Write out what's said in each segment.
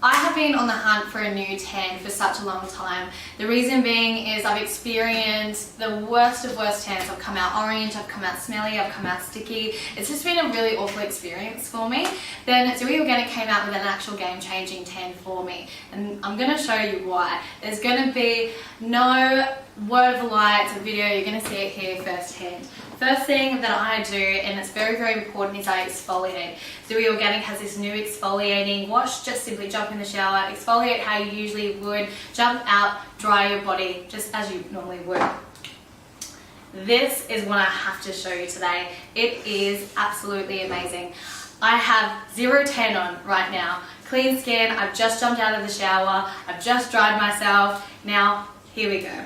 I have been on the hunt for a new tan for such a long time. The reason being is I've experienced the worst of worst tans. I've come out orange, I've come out smelly, I've come out sticky. It's just been a really awful experience for me. Then Zuii Organic came out with an actual game-changing tan for me, and I'm going to show you why. There's going to be no word of the lie, it's a video, you're going to see it here firsthand. First thing that I do, and it's very, very important, is I exfoliate. Zuii Organic has this new exfoliating wash. Just simply jump in the shower, exfoliate how you usually would, jump out, dry your body just as you normally would. This is what I have to show you today. It is absolutely amazing. I have zero tan on right now. Clean skin, I've just jumped out of the shower, I've just dried myself. Now, here we go.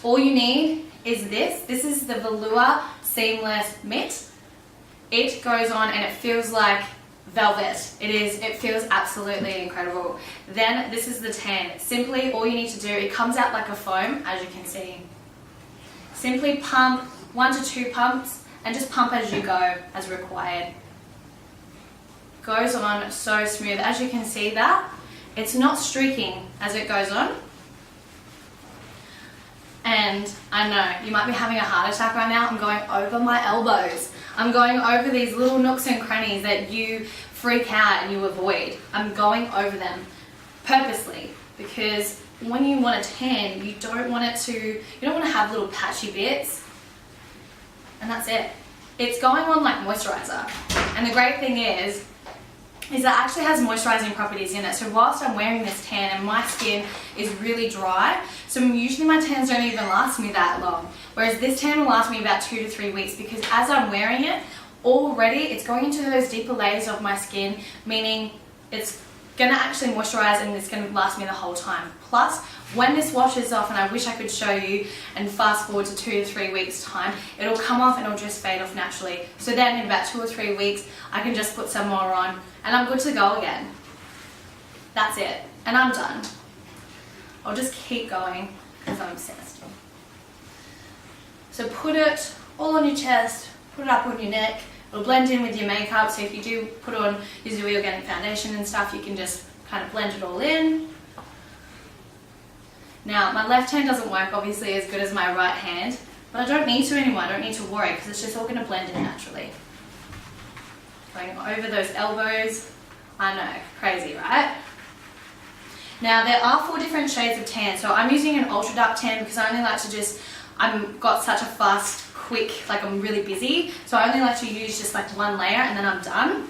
All you need is this. This is the Velour Seamless Mitt. It goes on and it feels like velvet. It feels absolutely incredible. Then this is the tan. Simply all you need to do, it comes out like a foam, as you can see. Simply pump 1 to 2 pumps and just pump as you go, as required. Goes on so smooth. As you can see that, it's not streaking as it goes on. And I know, you might be having a heart attack right now. I'm going over my elbows. I'm going over these little nooks and crannies that you freak out and you avoid. I'm going over them purposely, because when you want a tan, you don't want to have little patchy bits. And that's it. It's going on like moisturizer. And the great thing is it actually has moisturizing properties in it. So whilst I'm wearing this tan and my skin is really dry, so usually my tans don't even last me that long. Whereas this tan will last me about 2 to 3 weeks, because as I'm wearing it, already it's going into those deeper layers of my skin, meaning it's gonna actually moisturize and it's gonna last me the whole time. Plus, when this washes off, and I wish I could show you and fast forward to 2 to 3 weeks time, it'll come off and it'll just fade off naturally. So then in about 2 or 3 weeks, I can just put some more on and I'm good to go again. That's it. And I'm done. I'll just keep going because I'm obsessed. So put it all on your chest, put it up on your neck. It'll blend in with your makeup, so if you do put on your Zuii Organic foundation and stuff, you can just kind of blend it all in. Now, my left hand doesn't work obviously as good as my right hand, but I don't need to anymore. I don't need to worry because it's just all going to blend in naturally. Going over those elbows. I know, crazy, right? Now, there are 4 different shades of tan, so I'm using an ultra dark tan because I only like to I've got such a fast, quick, like I'm really busy, so I only like to use just like 1 layer and then I'm done.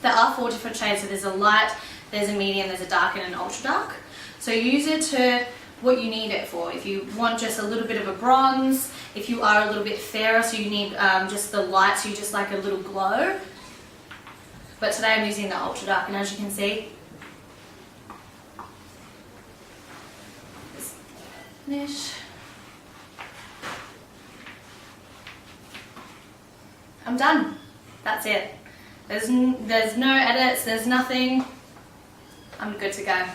There are 4 different shades, so there's a light, there's a medium, there's a dark and an ultra dark. So use it to what you need it for. If you want just a little bit of a bronze, if you are a little bit fairer, so you need just the light, so you just like a little glow. But today I'm using the ultra dark, and as you can see, just finish. I'm done. That's it. There's no edits, there's nothing. I'm good to go.